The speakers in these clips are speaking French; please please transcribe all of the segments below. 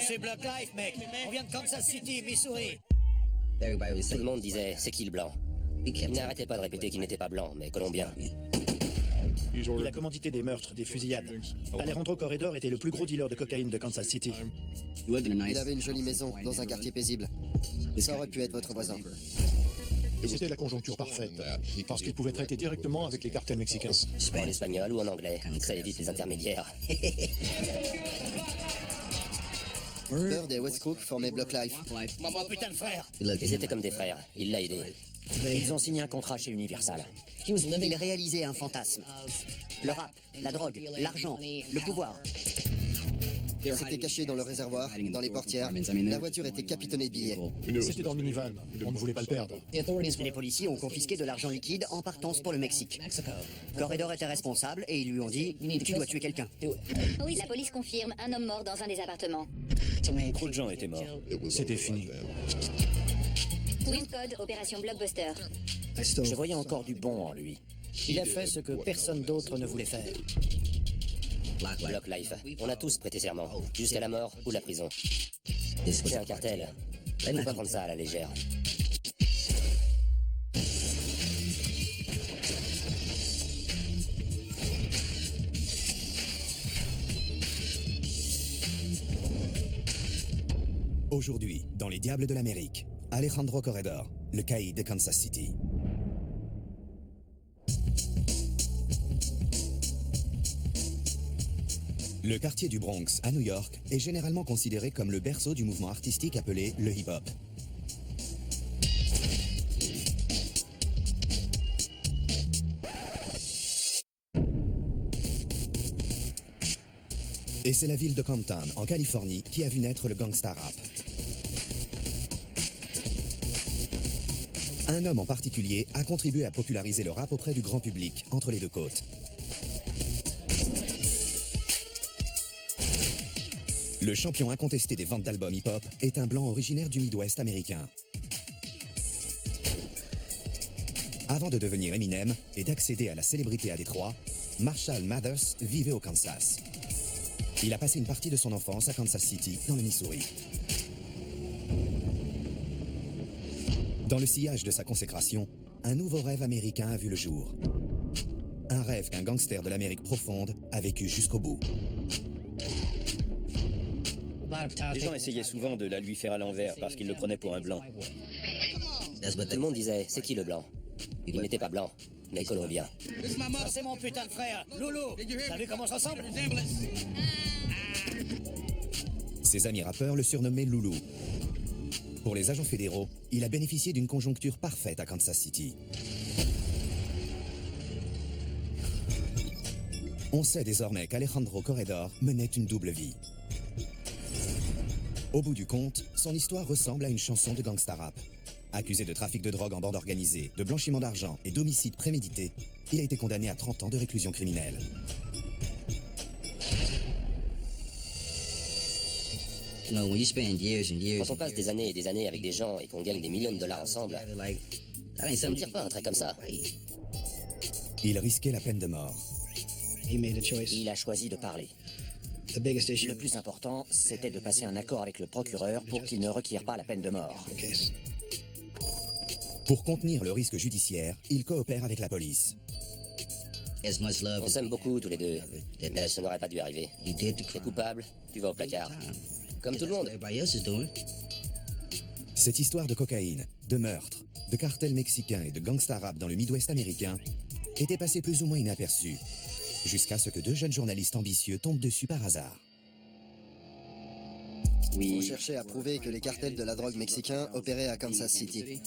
c'est Block Life, mec. On vient de Kansas City, Missouri. Tout le monde disait, c'est qui le blanc? Il n'arrêtait pas de répéter qu'il n'était pas blanc, mais colombien. Il a commandité des meurtres, des fusillades. Alejandro Corredor était le plus gros dealer de cocaïne de Kansas City. Il avait une jolie maison dans un quartier paisible. Ça aurait pu être votre voisin. Et c'était la conjoncture parfaite, parce qu'il pouvait traiter directement avec les cartels mexicains. En espagnol ou en anglais, ça évite les intermédiaires. Bird et Westbrook formaient Block Life. Maman, putain de frère. Ils étaient comme des frères, il l'a aidé. Ils ont signé un contrat chez Universal. Il réalisait un fantasme. Le rap, la drogue, l'argent, le pouvoir. C'était caché dans le réservoir, dans les portières. La voiture était capitonnée de billets. C'était dans le minivan, on ne voulait pas le perdre. Les policiers ont confisqué de l'argent liquide en partance pour le Mexique. Corredor était responsable et ils lui ont dit « Tu dois tuer quelqu'un ». Oui, la police confirme un homme mort dans un des appartements. Trop de gens étaient morts. C'était fini. Twin Code, opération Blockbuster. Je voyais encore du bon en lui. Il a fait ce que personne d'autre ne voulait faire. Block Life, on a tous prêté serment, jusqu'à la mort ou la prison. C'est un cartel, il ne faut pas prendre ça à la légère. Aujourd'hui, dans Les Diables de l'Amérique, Alejandro Corredor, le caïd de Kansas City. Le quartier du Bronx, à New York, est généralement considéré comme le berceau du mouvement artistique appelé le hip-hop. Et c'est la ville de Compton, en Californie, qui a vu naître le gangsta rap. Un homme en particulier a contribué à populariser le rap auprès du grand public, entre les deux côtes. Le champion incontesté des ventes d'albums hip-hop est un blanc originaire du Midwest américain. Avant de devenir Eminem et d'accéder à la célébrité à Détroit, Marshall Mathers vivait au Kansas. Il a passé une partie de son enfance à Kansas City, dans le Missouri. Dans le sillage de sa consécration, un nouveau rêve américain a vu le jour. Un rêve qu'un gangster de l'Amérique profonde a vécu jusqu'au bout. Les gens essayaient souvent de la lui faire à l'envers parce qu'ils le prenaient pour un blanc. Tout le monde disait, c'est qui le blanc? Il n'était pas blanc, mais colombien. Ça, c'est mon putain de frère, Loulou. T'as vu comment on se ressemble? Ses amis rappeurs le surnommaient Loulou. Pour les agents fédéraux, il a bénéficié d'une conjoncture parfaite à Kansas City. On sait désormais qu'Alejandro Corredor menait une double vie. Au bout du compte, son histoire ressemble à une chanson de gangsta rap. Accusé de trafic de drogue en bande organisée, de blanchiment d'argent et d'homicide prémédité, il a été condamné à 30 ans de réclusion criminelle. Quand on passe des années et des années avec des gens et qu'on gagne des millions de dollars ensemble, ça ne me tire pas un trait comme ça. Il risquait la peine de mort. Il a choisi de parler. Le plus important, c'était de passer un accord avec le procureur pour qu'il ne requiert pas la peine de mort. Pour contenir le risque judiciaire, il coopère avec la police. On s'aime beaucoup tous les deux, mais ça n'aurait pas dû arriver. T'es coupable, tu vas au placard. Comme tout le monde. Cette histoire de cocaïne, de meurtre, de cartels mexicains et de gangsta rap dans le Midwest américain était passée plus ou moins inaperçue, jusqu'à ce que deux jeunes journalistes ambitieux tombent dessus par hasard. On cherchait à prouver que les cartels de la drogue mexicains opéraient à Kansas City.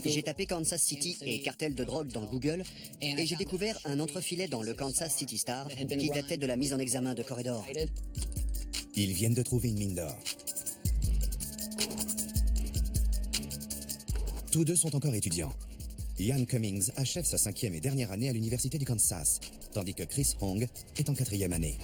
J'ai tapé Kansas City et cartel de drogue dans Google et j'ai découvert un entrefilet dans le Kansas City Star qui datait de la mise en examen de Corredor. Ils viennent de trouver une mine d'or. Tous deux sont encore étudiants. Ian Cummings achève sa 5e et dernière année à l'université du Kansas, tandis que Chris Hong est en 4e année.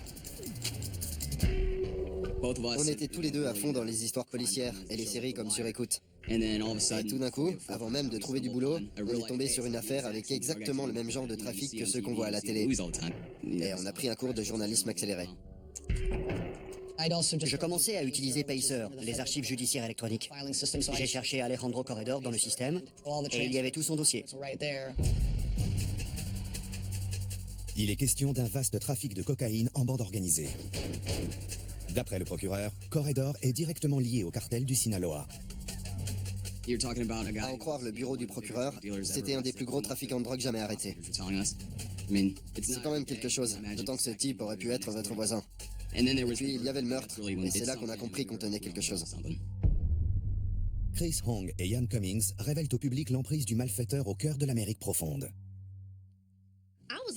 On était tous les deux à fond dans les histoires policières et les séries comme sur écoute. Et tout d'un coup, avant même de trouver du boulot, on est tombé sur une affaire avec exactement le même genre de trafic que ceux qu'on voit à la télé. Et on a pris un cours de journalisme accéléré. Je commençais à utiliser Pacer, les archives judiciaires électroniques. J'ai cherché Alejandro Corredor dans le système et il y avait tout son dossier. Il est question d'un vaste trafic de cocaïne en bande organisée. D'après le procureur, Corredor est directement lié au cartel du Sinaloa. À en croire le bureau du procureur, c'était un des plus gros trafiquants de drogue jamais arrêtés. C'est quand même quelque chose, d'autant que ce type aurait pu être votre voisin. Puis il y avait le meurtre, et c'est là qu'on a compris qu'on tenait quelque chose. Chris Hong et Ian Cummings révèlent au public l'emprise du malfaiteur au cœur de l'Amérique profonde.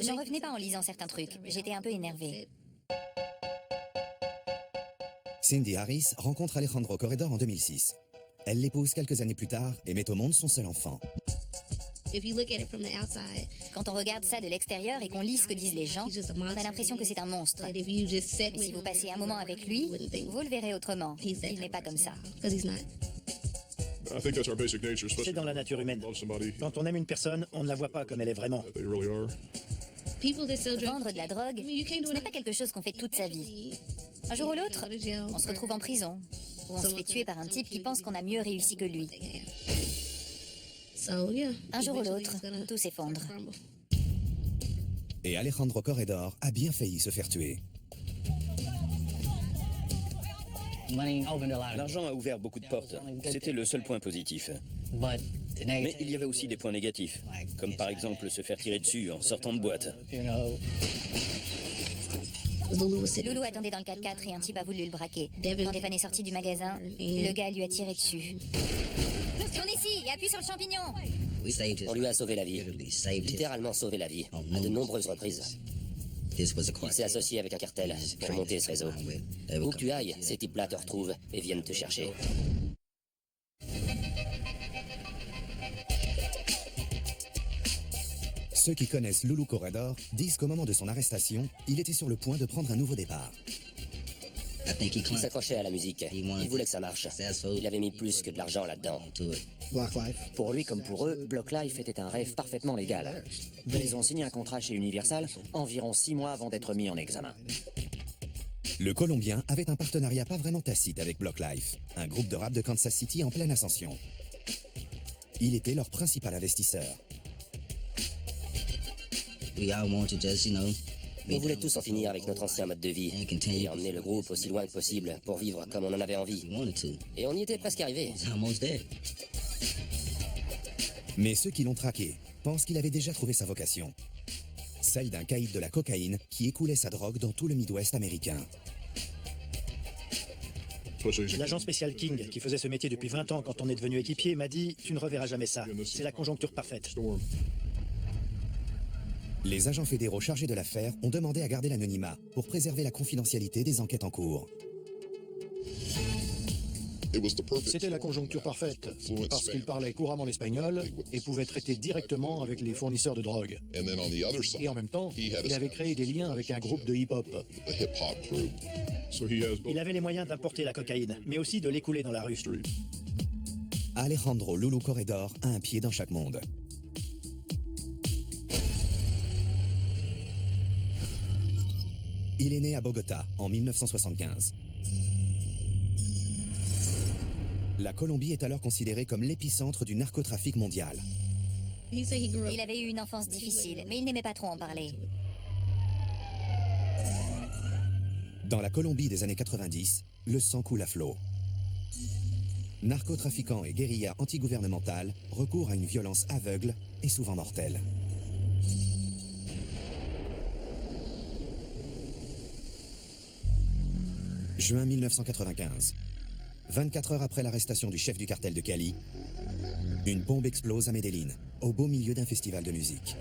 J'en revenais pas en lisant certains trucs. J'étais un peu énervée. Cindy Harris rencontre Alejandro Corredor en 2006. Elle l'épouse quelques années plus tard et met au monde son seul enfant. Quand on regarde ça de l'extérieur et qu'on lit ce que disent les gens, on a l'impression que c'est un monstre. Mais si vous passez un moment avec lui, vous le verrez autrement. Il n'est pas comme ça. C'est dans la nature humaine. Quand on aime une personne, on ne la voit pas comme elle est vraiment. Vendre de la drogue, ce n'est pas quelque chose qu'on fait toute sa vie. Un jour ou l'autre, on se retrouve en prison, ou on se fait tuer par un type qui pense qu'on a mieux réussi que lui. Un jour ou l'autre, tout s'effondre. Et Alejandro Corredor a bien failli se faire tuer. L'argent a ouvert beaucoup de portes. C'était le seul point positif. Mais il y avait aussi des points négatifs, comme par exemple se faire tirer dessus en sortant de boîte. Loulou attendait dans le 4x4 et un type a voulu le braquer. Quand Devon est sorti du magasin, le gars lui a tiré dessus. Tourne ici et appuie sur le champignon. On lui a sauvé la vie. Littéralement sauvé la vie, à de nombreuses reprises. Il s'est associé avec un cartel pour monter ce réseau. Où que tu ailles, ces types-là te retrouvent et viennent te chercher. Ceux qui connaissent Loulou Corredor disent qu'au moment de son arrestation, il était sur le point de prendre un nouveau départ. Il s'accrochait à la musique. Il voulait que ça marche. Il avait mis plus que de l'argent là-dedans. Pour lui comme pour eux, Block Life était un rêve parfaitement légal. Ils ont signé un contrat chez Universal environ 6 mois avant d'être mis en examen. Le Colombien avait un partenariat pas vraiment tacite avec Block Life, un groupe de rap de Kansas City en pleine ascension. Il était leur principal investisseur. On voulait tous en finir avec notre ancien mode de vie et emmener le groupe aussi loin que possible pour vivre comme on en avait envie. Et on y était presque arrivé. Mais ceux qui l'ont traqué pensent qu'il avait déjà trouvé sa vocation. Celle d'un caïd de la cocaïne qui écoulait sa drogue dans tout le Midwest américain. L'agent spécial King, qui faisait ce métier depuis 20 ans quand on est devenu équipier, m'a dit « Tu ne reverras jamais ça. C'est la conjoncture parfaite. » Les agents fédéraux chargés de l'affaire ont demandé à garder l'anonymat pour préserver la confidentialité des enquêtes en cours. C'était la conjoncture parfaite, parce qu'il parlait couramment l'espagnol et pouvait traiter directement avec les fournisseurs de drogue. Et en même temps, il avait créé des liens avec un groupe de hip-hop. Il avait les moyens d'importer la cocaïne, mais aussi de l'écouler dans la rue. Alejandro Loulou Corredor a un pied dans chaque monde. Il est né à Bogota en 1975. La Colombie est alors considérée comme l'épicentre du narcotrafic mondial. Il avait eu une enfance difficile, mais il n'aimait pas trop en parler. Dans la Colombie des années 90, le sang coule à flot. Narcotrafiquants et guérillas antigouvernementales recourent à une violence aveugle et souvent mortelle. Juin 1995. 24 heures après l'arrestation du chef du cartel de Cali, une bombe explose à Medellín, au beau milieu d'un festival de musique.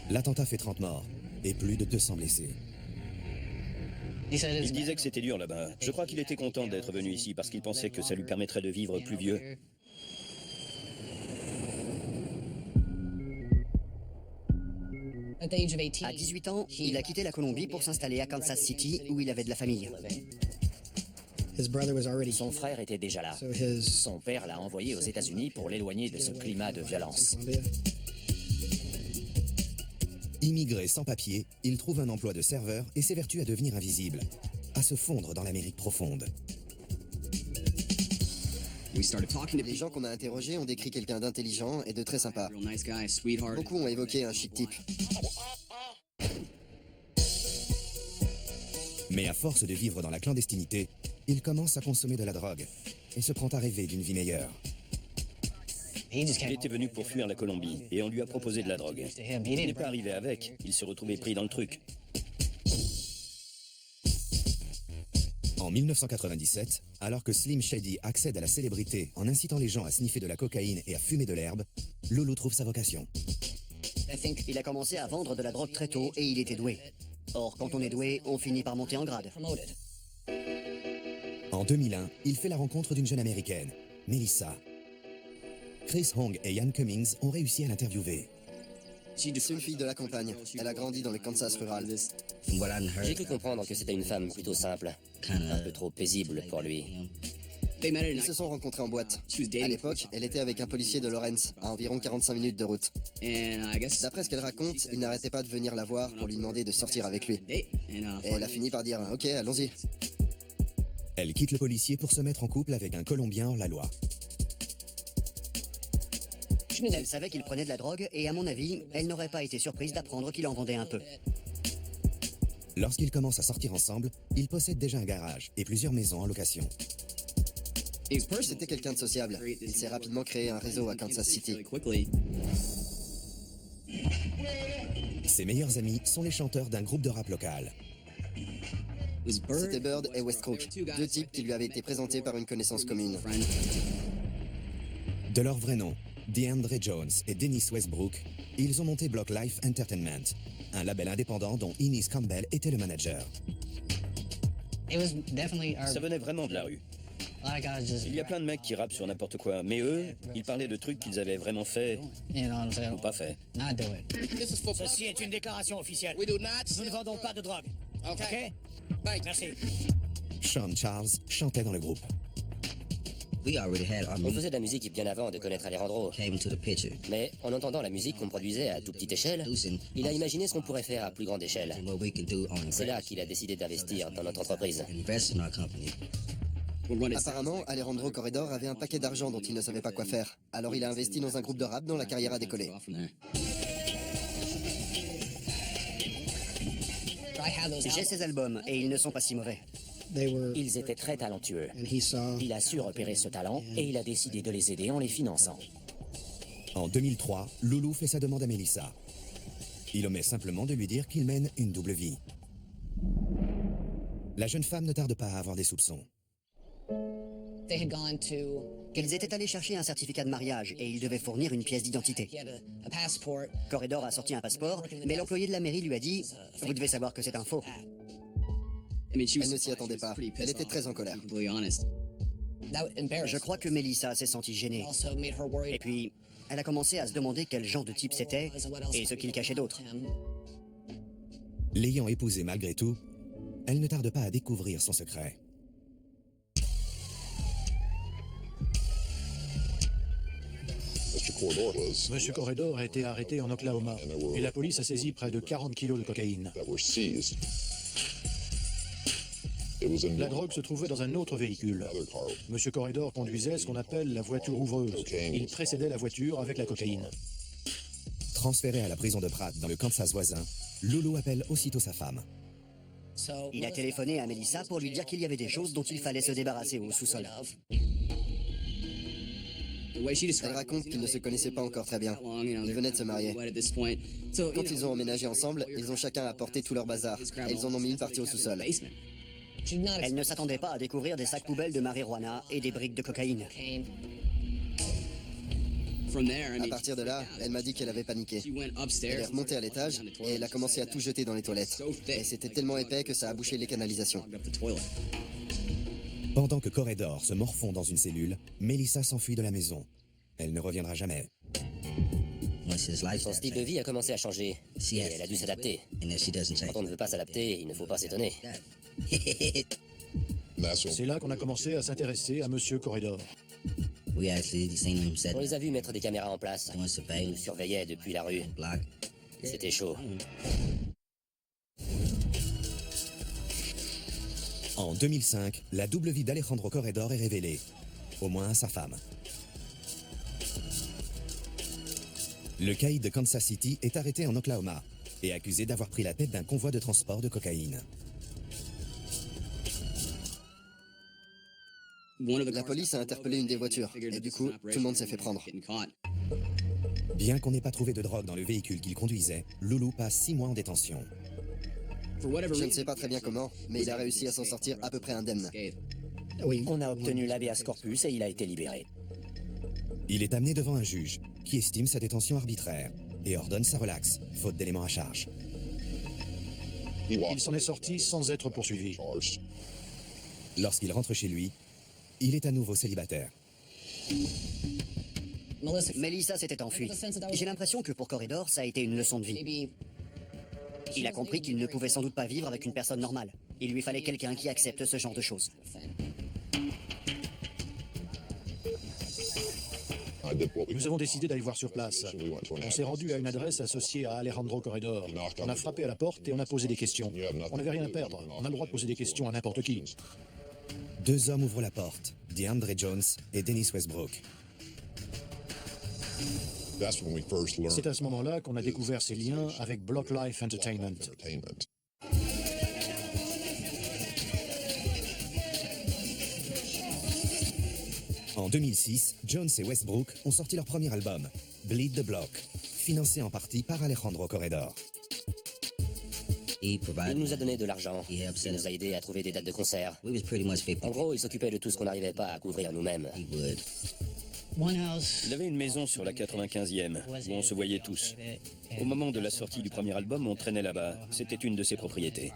L'attentat fait 30 morts et plus de 200 blessés. Il disait que c'était dur là-bas. Je crois qu'il était content d'être venu ici parce qu'il pensait que ça lui permettrait de vivre plus vieux. À 18 ans, il a quitté la Colombie pour s'installer à Kansas City, où il avait de la famille. Son frère était déjà là. Son père l'a envoyé aux États-Unis pour l'éloigner de ce climat de violence. Immigré sans papier, il trouve un emploi de serveur et s'évertue à devenir invisible. à se fondre dans l'Amérique profonde. Les gens qu'on a interrogés ont décrit quelqu'un d'intelligent et de très sympa. Beaucoup ont évoqué un chic type. Mais à force de vivre dans la clandestinité, il commence à consommer de la drogue et se prend à rêver d'une vie meilleure. Il était venu pour fuir la Colombie et on lui a proposé de la drogue. Il n'est pas arrivé avec, il se retrouvait pris dans le truc. En 1997, alors que Slim Shady accède à la célébrité en incitant les gens à sniffer de la cocaïne et à fumer de l'herbe, Loulou trouve sa vocation. Il a commencé à vendre de la drogue très tôt et il était doué. Or, quand on est doué, on finit par monter en grade. En 2001, il fait la rencontre d'une jeune américaine, Melissa. Chris Hong et Ian Cummings ont réussi à l'interviewer. C'est une fille de la campagne. Elle a grandi dans le Kansas rural. J'ai cru comprendre que c'était une femme plutôt simple, un peu trop paisible pour lui. Ils se sont rencontrés en boîte. À l'époque, elle était avec un policier de Lawrence, à environ 45 minutes de route. D'après ce qu'elle raconte, il n'arrêtait pas de venir la voir pour lui demander de sortir avec lui. Et elle a fini par dire « Ok, allons-y ». Elle quitte le policier pour se mettre en couple avec un Colombien hors la loi. Elle savait qu'il prenait de la drogue et à mon avis, elle n'aurait pas été surprise d'apprendre qu'il en vendait un peu. Lorsqu'ils commencent à sortir ensemble, ils possèdent déjà un garage et plusieurs maisons en location. C'était quelqu'un de sociable. Il s'est rapidement créé un réseau à Kansas City. Ses meilleurs amis sont les chanteurs d'un groupe de rap local. C'était Bird et Westbrook, deux types qui lui avaient été présentés par une connaissance commune. De leur vrai nom, DeAndre Jones et Dennis Westbrook, ils ont monté Block Life Entertainment, un label indépendant dont Innis Campbell était le manager. Ça venait vraiment de la rue. Il y a plein de mecs qui rappent sur n'importe quoi, mais eux, ils parlaient de trucs qu'ils avaient vraiment fait ou pas fait. Ceci est une déclaration officielle. Nous ne vendons pas de drogue. Ok? Merci. Sean Charles chantait dans le groupe. On faisait de la musique bien avant de connaître Alejandro. Mais en entendant la musique qu'on produisait à toute petite échelle, il a imaginé ce qu'on pourrait faire à plus grande échelle. C'est là qu'il a décidé d'investir dans notre entreprise. Apparemment, Alejandro Corredor avait un paquet d'argent dont il ne savait pas quoi faire. Alors il a investi dans un groupe de rap dont la carrière a décollé. J'ai ces albums et ils ne sont pas si mauvais. Ils étaient très talentueux. Il a su repérer ce talent et il a décidé de les aider en les finançant. En 2003, Loulou fait sa demande à Melissa. Il omet simplement de lui dire qu'il mène une double vie. La jeune femme ne tarde pas à avoir des soupçons. Ils étaient allés chercher un certificat de mariage et ils devaient fournir une pièce d'identité. Corredor a sorti un passeport, mais l'employé de la mairie lui a dit « Vous devez savoir que c'est un faux ». Elle ne s'y attendait pas. Elle était très en colère. Je crois que Melissa s'est sentie gênée. Et puis, elle a commencé à se demander quel genre de type c'était et ce qu'il cachait d'autre. L'ayant épousé malgré tout, elle ne tarde pas à découvrir son secret. Monsieur Corredor a été arrêté en Oklahoma et la police a saisi près de 40 kilos de cocaïne. La drogue se trouvait dans un autre véhicule. Monsieur Corredor conduisait ce qu'on appelle la voiture ouvreuse. Il précédait la voiture avec la cocaïne. Transféré à la prison de Pratt dans le Kansas voisin, Loulou appelle aussitôt sa femme. Il a téléphoné à Melissa pour lui dire qu'il y avait des choses dont il fallait se débarrasser au sous-sol. Elle raconte qu'ils ne se connaissaient pas encore très bien. Ils venaient de se marier. Quand ils ont emménagé ensemble, ils ont chacun apporté tout leur bazar. Et ils en ont mis une partie au sous-sol. Elle ne s'attendait pas à découvrir des sacs poubelles de marijuana et des briques de cocaïne. À partir de là, elle m'a dit qu'elle avait paniqué. Elle est remontée à l'étage et elle a commencé à tout jeter dans les toilettes. Et c'était tellement épais que ça a bouché les canalisations. Pendant que Corredor se morfond dans une cellule, Melissa s'enfuit de la maison. Elle ne reviendra jamais. Son style de vie a commencé à changer et elle a dû s'adapter. Quand on ne veut pas s'adapter, il ne faut pas s'étonner. C'est là qu'on a commencé à s'intéresser à Monsieur Corredor. On les a vus mettre des caméras en place. Ils nous surveillaient depuis la rue. C'était chaud. En 2005, la double vie d'Alejandro Corredor est révélée, au moins à sa femme. Le caïd de Kansas City est arrêté en Oklahoma et accusé d'avoir pris la tête d'un convoi de transport de cocaïne. La police a interpellé une des voitures, et du coup, tout le monde s'est fait prendre. Bien qu'on n'ait pas trouvé de drogue dans le véhicule qu'il conduisait, Loulou passe 6 mois en détention. Je ne sais pas très bien comment, mais il a réussi à s'en sortir à peu près indemne. Oui, on a obtenu l'habeas corpus et il a été libéré. Il est amené devant un juge qui estime sa détention arbitraire et ordonne sa relaxe, faute d'éléments à charge. Il s'en est sorti sans être poursuivi. Lorsqu'il rentre chez lui, il est à nouveau célibataire. Melissa s'était enfuie. J'ai l'impression que pour Corredor, ça a été une leçon de vie. Il a compris qu'il ne pouvait sans doute pas vivre avec une personne normale. Il lui fallait quelqu'un qui accepte ce genre de choses. Nous avons décidé d'aller voir sur place. On s'est rendu à une adresse associée à Alejandro Corredor. On a frappé à la porte et on a posé des questions. On n'avait rien à perdre. On a le droit de poser des questions à n'importe qui. 2 hommes ouvrent la porte, DeAndre Jones et Dennis Westbrook. C'est à ce moment-là qu'on a découvert ses liens avec Block Life Entertainment. En 2006, Jones et Westbrook ont sorti leur premier album, Bleed the Block, financé en partie par Alejandro Corredor. Il nous a donné de l'argent. Il nous a aidés à trouver des dates de concert. En gros, il s'occupait de tout ce qu'on n'arrivait pas à couvrir nous-mêmes. Il avait une maison sur la 95e, où on se voyait tous. Au moment de la sortie du premier album, on traînait là-bas. C'était une de ses propriétés.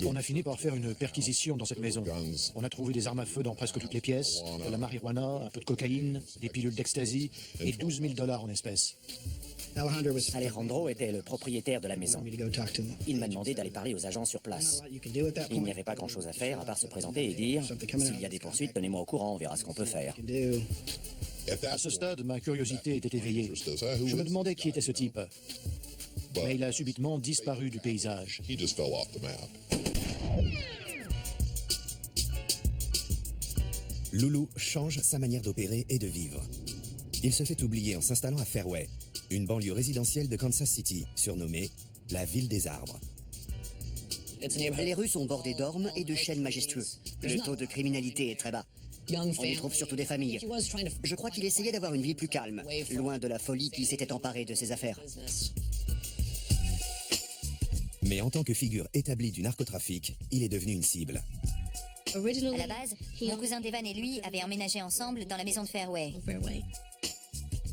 On a fini par faire une perquisition dans cette maison. On a trouvé des armes à feu dans presque toutes les pièces, de la marijuana, un peu de cocaïne, des pilules d'ecstasy et $12 000 en espèces. Alejandro était le propriétaire de la maison. Il m'a demandé d'aller parler aux agents sur place. Il n'y avait pas grand-chose à faire à part se présenter et dire « S'il y a des poursuites, tenez-moi au courant, on verra ce qu'on peut faire. » À ce stade, ma curiosité était éveillée. Je me demandais qui était ce type. Mais il a subitement disparu du paysage. Loulou change sa manière d'opérer et de vivre. Il se fait oublier en s'installant à Fairway, une banlieue résidentielle de Kansas City, surnommée la ville des arbres. Les rues sont bordées d'ormes et de chênes majestueux. Le taux de criminalité est très bas. On y trouve surtout des familles. Je crois qu'il essayait d'avoir une vie plus calme, loin de la folie qui s'était emparée de ses affaires. Mais en tant que figure établie du narcotrafic, il est devenu une cible. À la base, mon cousin Devan et lui avaient emménagé ensemble dans la maison de Fairway.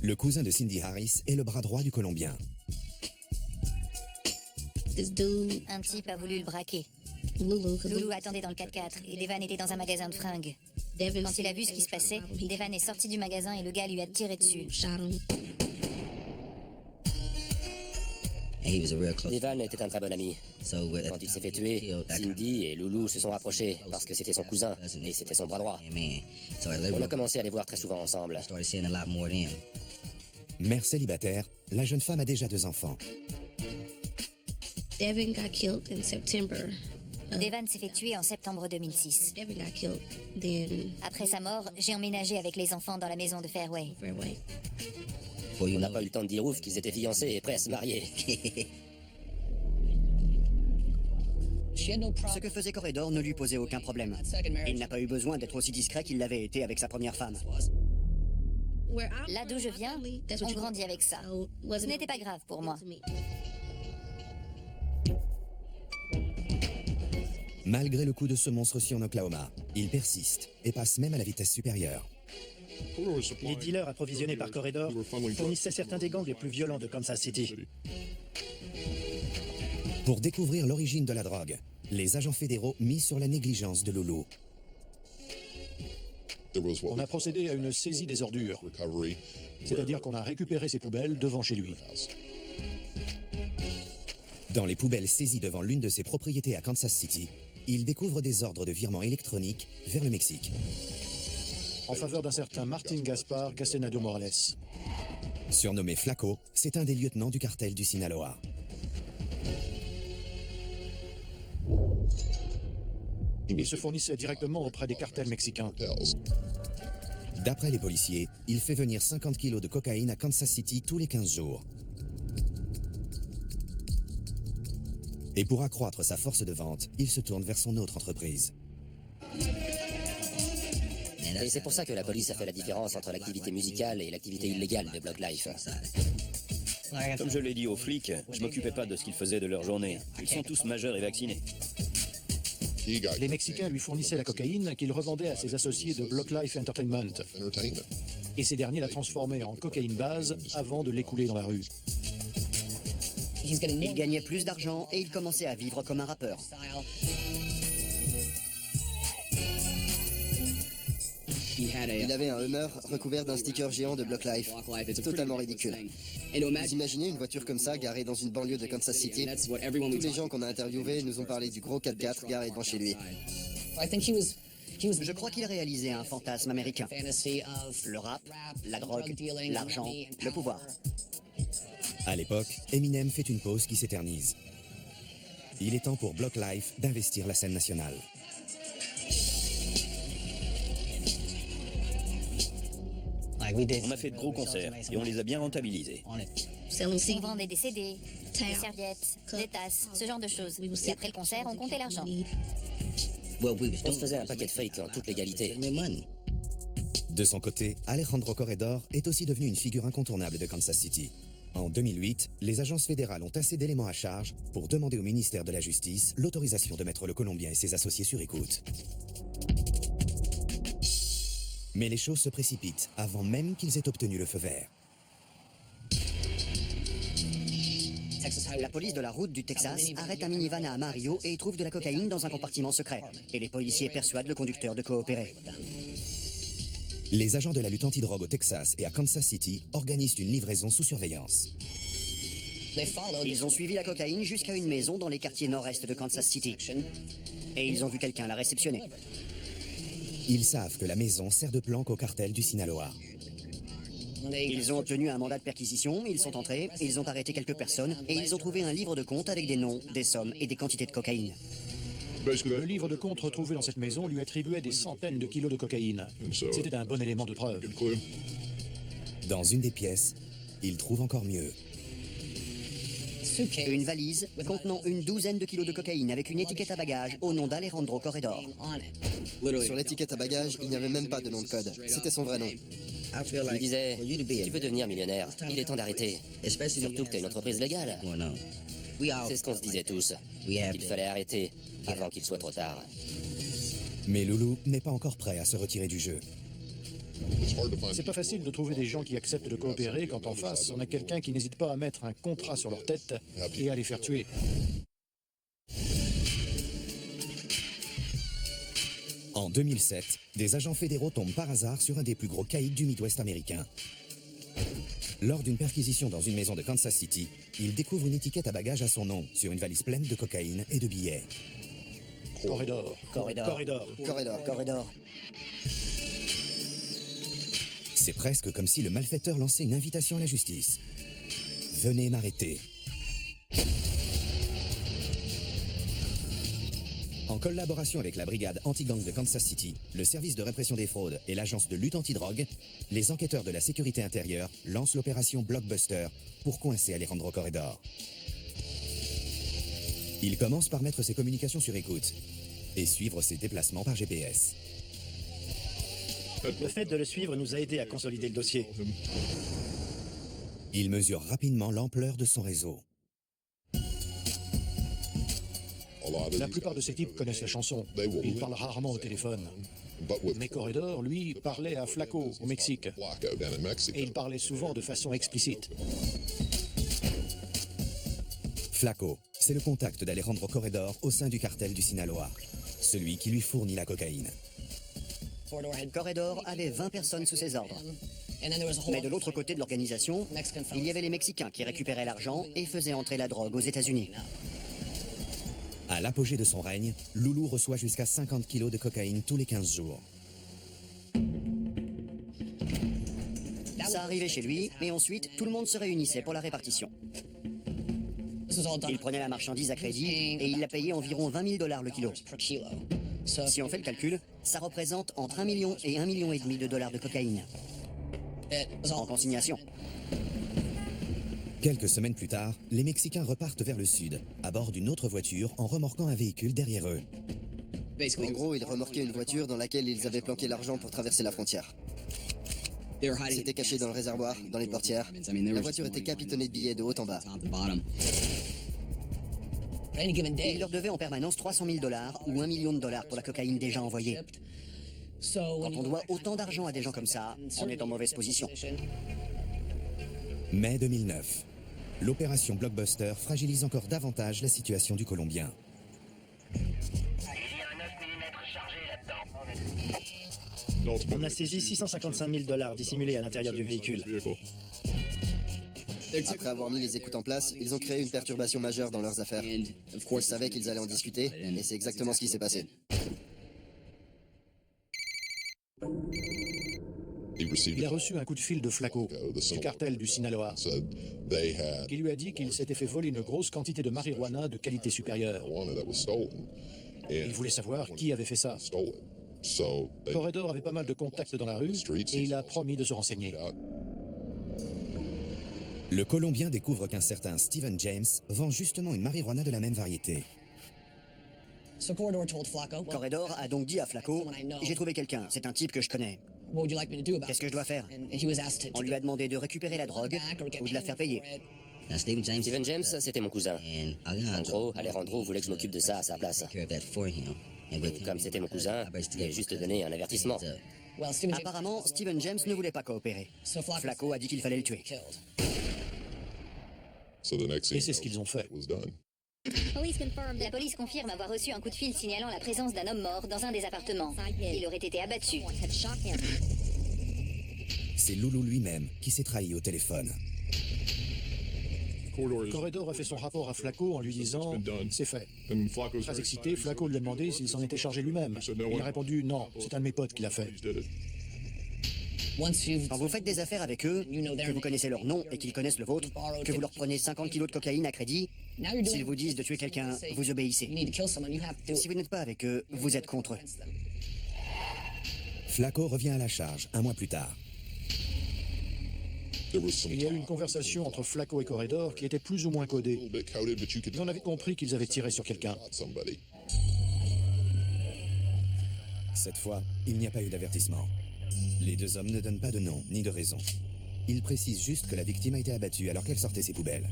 Le cousin de Cindy Harris est le bras droit du Colombien. Un type a voulu le braquer. Loulou attendait dans le 4x4 et Devan était dans un magasin de fringues. Quand il a vu ce qui se passait, Devan est sorti du magasin et le gars lui a tiré dessus. Devan était un très bon ami. Quand il s'est fait tuer, Cindy et Loulou se sont rapprochés parce que c'était son cousin et c'était son bras droit. On a commencé à les voir très souvent ensemble. Mère célibataire, la jeune femme a déjà 2 enfants. Devan s'est fait tuer en septembre 2006. Après sa mort, j'ai emménagé avec les enfants dans la maison de Fairway. On n'a pas eu le temps de dire ouf qu'ils étaient fiancés et prêts à se marier. Ce que faisait Corredor ne lui posait aucun problème. Il n'a pas eu besoin d'être aussi discret qu'il l'avait été avec sa première femme. Là d'où je viens, on grandit avec ça. Ce n'était pas grave pour moi. Malgré le coup de ce monstre-ci en Oklahoma, il persiste et passe même à la vitesse supérieure. Les dealers approvisionnés par Corredor fournissaient certains des gangs les plus violents de Kansas City. Pour découvrir l'origine de la drogue, les agents fédéraux misent sur la négligence de Loulou. On a procédé à une saisie des ordures. C'est-à-dire qu'on a récupéré ses poubelles devant chez lui. Dans les poubelles saisies devant l'une de ses propriétés à Kansas City, il découvre des ordres de virement électronique vers le Mexique. En faveur d'un certain Martin Gaspar Castenado Morales. Surnommé Flaco, c'est un des lieutenants du cartel du Sinaloa. Il se fournissait directement auprès des cartels mexicains. D'après les policiers, il fait venir 50 kilos de cocaïne à Kansas City tous les 15 jours. Et pour accroître sa force de vente, il se tourne vers son autre entreprise. Et c'est pour ça que la police a fait la différence entre l'activité musicale et l'activité illégale de Block Life. Comme je l'ai dit aux flics, je m'occupais pas de ce qu'ils faisaient de leur journée. Ils sont tous majeurs et vaccinés. Les Mexicains lui fournissaient la cocaïne qu'il revendait à ses associés de Block Life Entertainment. Et ces derniers la transformaient en cocaïne base avant de l'écouler dans la rue. Il gagnait plus d'argent et il commençait à vivre comme un rappeur. Il avait un Hummer recouvert d'un sticker géant de Block Life. Totalement ridicule. Vous imaginez une voiture comme ça garée dans une banlieue de Kansas City? Tous les gens qu'on a interviewés nous ont parlé du gros 4x4 garé devant chez lui. Je crois qu'il réalisait un fantasme américain. Le rap, la drogue, l'argent, le pouvoir. À l'époque, Eminem fait une pause qui s'éternise. Il est temps pour Block Life d'investir la scène nationale. On a fait de gros concerts et on les a bien rentabilisés. On vendait des CD, des serviettes, des tasses, ce genre de choses. Et après le concert, on comptait l'argent. On se faisait un paquet de fric en toute légalité. De son côté, Alejandro Corredor est aussi devenu une figure incontournable de Kansas City. En 2008, les agences fédérales ont assez d'éléments à charge pour demander au ministère de la Justice l'autorisation de mettre le Colombien et ses associés sur écoute. Mais les choses se précipitent avant même qu'ils aient obtenu le feu vert. La police de la route du Texas arrête un minivan à Amarillo et trouve de la cocaïne dans un compartiment secret. Et les policiers persuadent le conducteur de coopérer. Les agents de la lutte antidrogue au Texas et à Kansas City organisent une livraison sous surveillance. Ils ont suivi la cocaïne jusqu'à une maison dans les quartiers nord-est de Kansas City. Et ils ont vu quelqu'un la réceptionner. Ils savent que la maison sert de planque au cartel du Sinaloa. Ils ont obtenu un mandat de perquisition, ils sont entrés, ils ont arrêté quelques personnes et ils ont trouvé un livre de compte avec des noms, des sommes et des quantités de cocaïne. Le livre de compte retrouvé dans cette maison lui attribuait des centaines de kilos de cocaïne. C'était un bon élément de preuve. Dans une des pièces, ils trouvent encore mieux. Une valise contenant une douzaine de kilos de cocaïne avec une étiquette à bagages au nom d'Alejandro Corredor. Sur l'étiquette à bagages, il n'y avait même pas de nom de code. C'était son vrai nom. Je me disais, tu veux devenir millionnaire, il est temps d'arrêter. Surtout que tu as une entreprise légale. C'est ce qu'on se disait tous. Il fallait arrêter avant qu'il soit trop tard. Mais Loulou n'est pas encore prêt à se retirer du jeu. C'est pas facile de trouver des gens qui acceptent de coopérer quand en face, on a quelqu'un qui n'hésite pas à mettre un contrat sur leur tête et à les faire tuer. En 2007, des agents fédéraux tombent par hasard sur un des plus gros caïds du Midwest américain. Lors d'une perquisition dans une maison de Kansas City, ils découvrent une étiquette à bagages à son nom sur une valise pleine de cocaïne et de billets. Corredor. Corredor. C'est presque comme si le malfaiteur lançait une invitation à la justice. Venez m'arrêter. En collaboration avec la brigade anti-gang de Kansas City, le service de répression des fraudes et l'agence de lutte anti-drogue, les enquêteurs de la sécurité intérieure lancent l'opération Blockbuster pour coincer Alejandro Corredor. Il commence par mettre ses communications sur écoute et suivre ses déplacements par GPS. Le fait de le suivre nous a aidé à consolider le dossier. Il mesure rapidement l'ampleur de son réseau. La plupart de ces types connaissent la chanson. Ils parlent rarement au téléphone. Mais Corredor, lui, parlait à Flaco, au Mexique. Et il parlait souvent de façon explicite. Flaco, c'est le contact d'Alejandro Corredor au sein du cartel du Sinaloa, celui qui lui fournit la cocaïne. Corredor avait 20 personnes sous ses ordres. Mais de l'autre côté de l'organisation, il y avait les Mexicains qui récupéraient l'argent et faisaient entrer la drogue aux États-Unis. À l'apogée de son règne, Loulou reçoit jusqu'à 50 kilos de cocaïne tous les 15 jours. Ça arrivait chez lui, et ensuite, tout le monde se réunissait pour la répartition. Il prenait la marchandise à crédit, et il la payait environ $20 000 le kilo. Si on fait le calcul, ça représente entre 1 million et 1,5 million de dollars de cocaïne. En consignation. Quelques semaines plus tard, les Mexicains repartent vers le sud, à bord d'une autre voiture en remorquant un véhicule derrière eux. En gros, ils remorquaient une voiture dans laquelle ils avaient planqué l'argent pour traverser la frontière. C'était caché dans le réservoir, dans les portières. La voiture était capitonnée de billets de haut en bas. Et ils leur devaient en permanence 300 000 dollars ou 1 million de dollars pour la cocaïne déjà envoyée. Quand on doit autant d'argent à des gens comme ça, on est en mauvaise position. Mai 2009. L'opération Blockbuster fragilise encore davantage la situation du Colombien. On a saisi 655 000 dollars dissimulés à l'intérieur du véhicule. Après avoir mis les écoutes en place, ils ont créé une perturbation majeure dans leurs affaires. Ils savaient qu'ils allaient en discuter, et c'est exactement ce qui s'est passé. Il a reçu un coup de fil de Flaco, du cartel du Sinaloa, qui lui a dit qu'il s'était fait voler une grosse quantité de marijuana de qualité supérieure. Il voulait savoir qui avait fait ça. Corredor avait pas mal de contacts dans la rue et il a promis de se renseigner. Le Colombien découvre qu'un certain Steven James vend justement une marijuana de la même variété. Corredor a donc dit à Flaco, j'ai trouvé quelqu'un, c'est un type que je connais. Qu'est-ce que je dois faire? On lui a demandé de récupérer la drogue ou de la faire payer. Steven James, c'était mon cousin. En gros, Alejandro voulait que je m'occupe de ça à sa place. Et comme c'était mon cousin, il a juste donné un avertissement. Apparemment, Steven James ne voulait pas coopérer. Flaco a dit qu'il fallait le tuer. Et c'est ce qu'ils ont fait. La police confirme avoir reçu un coup de fil signalant la présence d'un homme mort dans un des appartements. Il aurait été abattu. C'est Loulou lui-même qui s'est trahi au téléphone. Corredor a fait son rapport à Flaco en lui disant « c'est fait ». Très excité, Flaco lui a demandé s'il s'en était chargé lui-même. Il a répondu « non, c'est un de mes potes qui l'a fait ». Quand vous faites des affaires avec eux, que vous connaissez leur nom et qu'ils connaissent le vôtre, que vous leur prenez 50 kilos de cocaïne à crédit, s'ils vous disent de tuer quelqu'un, vous obéissez. Si vous n'êtes pas avec eux, vous êtes contre eux. Flaco revient à la charge un mois plus tard. Il y a eu une conversation entre Flaco et Corredor qui était plus ou moins codée. Ils en avaient compris qu'ils avaient tiré sur quelqu'un. Cette fois, il n'y a pas eu d'avertissement. Les deux hommes ne donnent pas de nom ni de raison. Ils précisent juste que la victime a été abattue alors qu'elle sortait ses poubelles.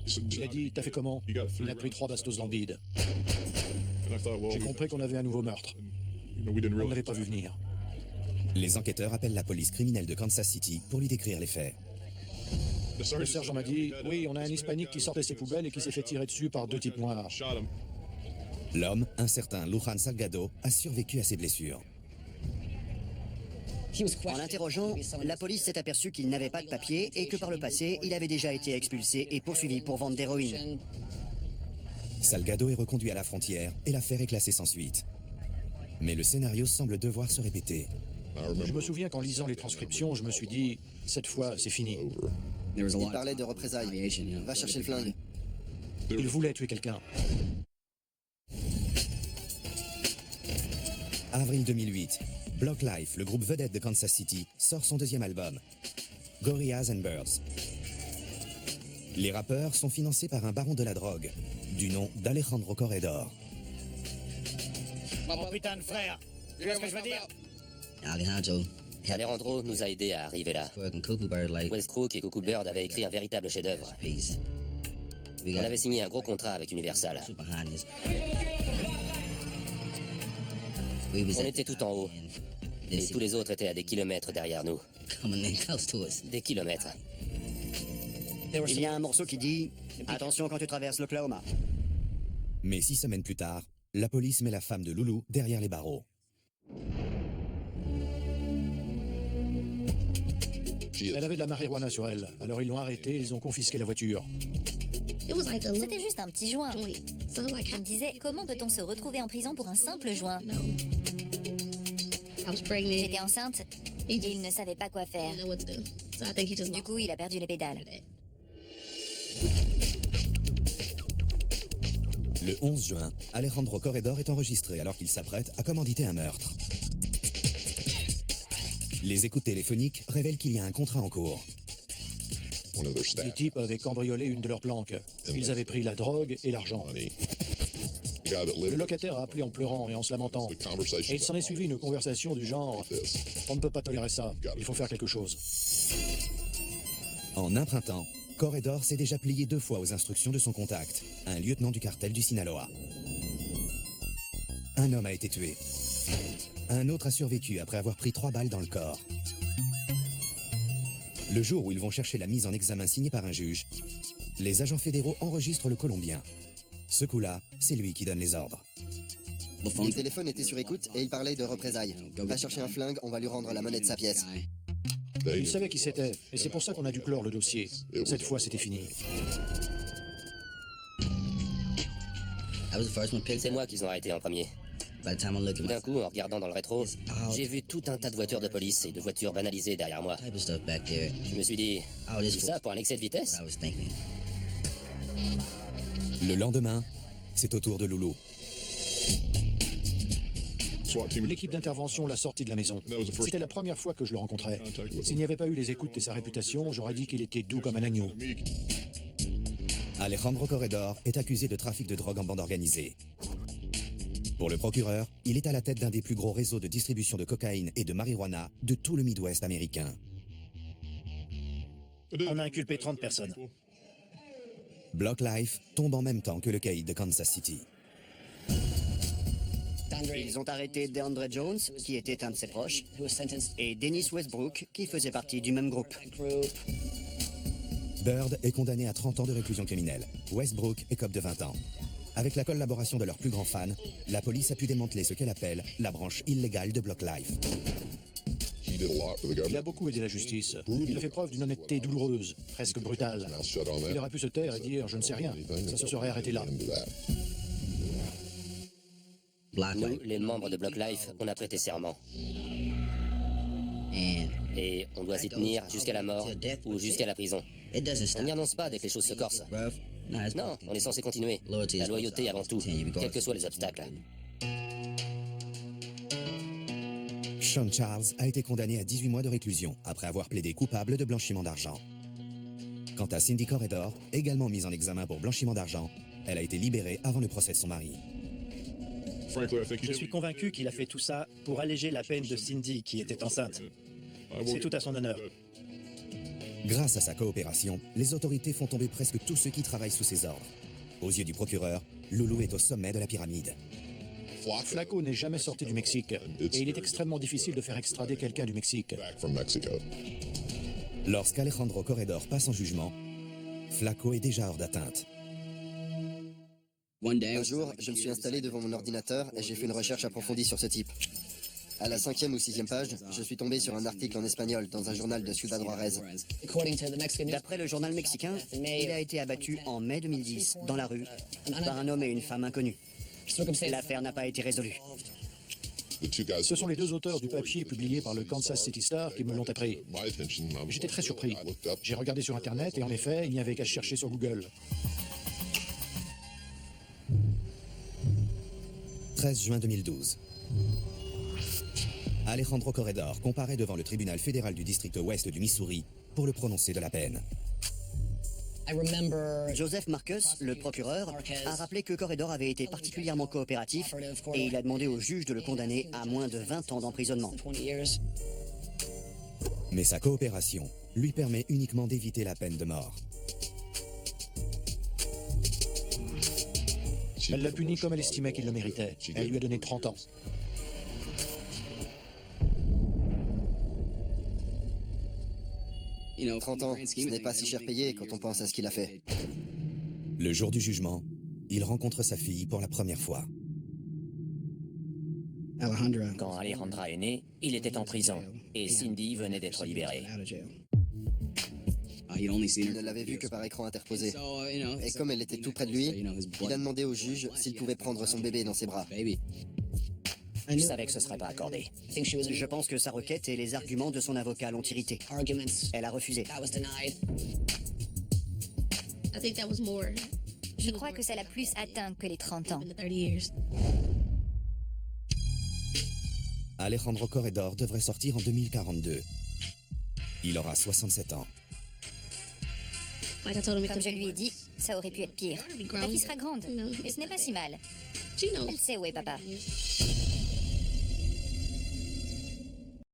Il a dit « t'as fait comment ?» Il a pris 3 bastos dans le bide. J'ai compris qu'on avait un nouveau meurtre. On ne l'avait pas vu venir. Les enquêteurs appellent la police criminelle de Kansas City pour lui décrire les faits. Le sergent m'a dit « oui, on a un hispanique qui sortait ses poubelles et qui s'est fait tirer dessus par 2 types noirs. » L'homme, un certain Luján Salgado, a survécu à ses blessures. En l'interrogeant, la police s'est aperçue qu'il n'avait pas de papier et que par le passé, il avait déjà été expulsé et poursuivi pour vente d'héroïne. Salgado est reconduit à la frontière et l'affaire est classée sans suite. Mais le scénario semble devoir se répéter. Je me souviens qu'en lisant les transcriptions, je me suis dit « cette fois, c'est fini ». Il parlait de représailles. Va chercher le flingue. Il voulait tuer quelqu'un. Avril 2008, Block Life, le groupe vedette de Kansas City, sort son deuxième album, Gorillaz and Birds. Les rappeurs sont financés par un baron de la drogue, du nom d'Alejandro Corredor. Mon putain de frère, tu vois ce que je veux dire? Alejandro nous a aidés à arriver là. Westbrook et Cuckoo Bird avaient écrit un véritable chef-d'œuvre. On avait signé un gros contrat avec Universal. On était tout en haut. Et tous les autres étaient à des kilomètres derrière nous. Des kilomètres. Il y a un morceau qui dit « Attention quand tu traverses l'Oklahoma ». Mais 6 semaines plus tard, la police met la femme de Loulou derrière les barreaux. Elle avait de la marijuana sur elle, alors ils l'ont arrêtée et ils ont confisqué la voiture. C'était juste un petit joint. Il me disait, comment peut-on se retrouver en prison pour un simple joint? J'étais enceinte et il ne savait pas quoi faire. Du coup, il a perdu les pédales. Le Le 11 juin, Alejandro Corredor est enregistré alors qu'il s'apprête à commanditer un meurtre. Les écoutes téléphoniques révèlent qu'il y a un contrat en cours. Les types avaient cambriolé une de leurs planques. Ils avaient pris la drogue et l'argent. Le locataire a appelé en pleurant et en se lamentant. Et il s'en est suivi une conversation du genre « On ne peut pas tolérer ça, il faut faire quelque chose ». En un printemps, Corredor s'est déjà plié 2 fois aux instructions de son contact, un lieutenant du cartel du Sinaloa. Un homme a été tué. Un autre a survécu après avoir pris 3 balles dans le corps. Le jour où ils vont chercher la mise en examen signée par un juge, les agents fédéraux enregistrent le Colombien. Ce coup-là, c'est lui qui donne les ordres. Le téléphone était sur écoute et il parlait de représailles. Va chercher un flingue, on va lui rendre la monnaie de sa pièce. Il savait qui c'était, et c'est pour ça qu'on a dû clore le dossier. Cette fois, c'était fini. C'est moi qu'ils ont arrêté en premier. D'un coup, en regardant dans le rétro, j'ai vu tout un tas de voitures de police et de voitures banalisées derrière moi. Je me suis dit, tout ça pour un excès de vitesse? Le lendemain, c'est au tour de Loulou. L'équipe d'intervention l'a sorti de la maison. C'était la première fois que je le rencontrais. S'il n'y avait pas eu les écoutes et sa réputation, j'aurais dit qu'il était doux comme un agneau. Alejandro Corredor est accusé de trafic de drogue en bande organisée. Pour le procureur, il est à la tête d'un des plus gros réseaux de distribution de cocaïne et de marijuana de tout le Midwest américain. On a inculpé 30 personnes. Block Life tombe en même temps que le caïd de Kansas City. Ils ont arrêté DeAndre Jones, qui était un de ses proches, et Dennis Westbrook, qui faisait partie du même groupe. Bird est condamné à 30 ans de réclusion criminelle. Westbrook écope de 20 ans. Avec la collaboration de leurs plus grands fans, la police a pu démanteler ce qu'elle appelle la branche illégale de Block Life. Il a beaucoup aidé la justice. Il a fait preuve d'une honnêteté douloureuse, presque brutale. Il aurait pu se taire et dire « je ne sais rien ». Ça se serait arrêté là. Nous, les membres de Block Life, on a prêté serment. Et on doit s'y tenir jusqu'à la mort ou jusqu'à la prison. On n'y annonce pas dès que les choses se corsent. Non, on est censé continuer. La loyauté avant tout, quels que soient les obstacles. Sean Charles a été condamné à 18 mois de réclusion après avoir plaidé coupable de blanchiment d'argent. Quant à Cindy Corredor, également mise en examen pour blanchiment d'argent, elle a été libérée avant le procès de son mari. Je suis convaincu qu'il a fait tout ça pour alléger la peine de Cindy, qui était enceinte. C'est tout à son honneur. Grâce à sa coopération, les autorités font tomber presque tous ceux qui travaillent sous ses ordres. Aux yeux du procureur, Loulou est au sommet de la pyramide. Flacco n'est jamais sorti du Mexique, et il est extrêmement difficile de faire extrader quelqu'un du Mexique. Lorsqu'Alejandro Corredor passe en jugement, Flacco est déjà hors d'atteinte. Un jour, je me suis installé devant mon ordinateur et j'ai fait une recherche approfondie sur ce type. À la 5e ou 6e page, je suis tombé sur un article en espagnol dans un journal de Ciudad Juárez. D'après le journal mexicain, il a été abattu en mai 2010, dans la rue, par un homme et une femme inconnus. L'affaire n'a pas été résolue. Ce sont les 2 auteurs du papier publié par le Kansas City Star qui me l'ont appris. J'étais très surpris. J'ai regardé sur Internet et en effet, il n'y avait qu'à chercher sur Google. 13 juin 2012. Alejandro Corredor comparaît devant le tribunal fédéral du district ouest du Missouri pour le prononcer de la peine. Joseph Marcus, le procureur, a rappelé que Corredor avait été particulièrement coopératif et il a demandé au juge de le condamner à moins de 20 ans d'emprisonnement. Mais sa coopération lui permet uniquement d'éviter la peine de mort. Elle l'a puni comme elle estimait qu'il le méritait. Elle lui a donné 30 ans. « 30 ans, ce n'est pas si cher payé quand on pense à ce qu'il a fait. » Le jour du jugement, il rencontre sa fille pour la première fois. Quand Alejandra est née, il était en prison et Cindy venait d'être libérée. Il ne l'avait vue que par écran interposé. Et comme elle était tout près de lui, il a demandé au juge s'il pouvait prendre son bébé dans ses bras. Je savais que ce ne serait pas accordé. Je pense que sa requête et les arguments de son avocat l'ont irrité. Je crois que ça l'a plus atteint que les 30 ans. Alejandro Corredor devrait sortir en 2042. Il aura 67 ans. Comme je lui ai dit, ça aurait pu être pire. Ta fille sera grande, et ce n'est pas si mal. Elle sait où est papa.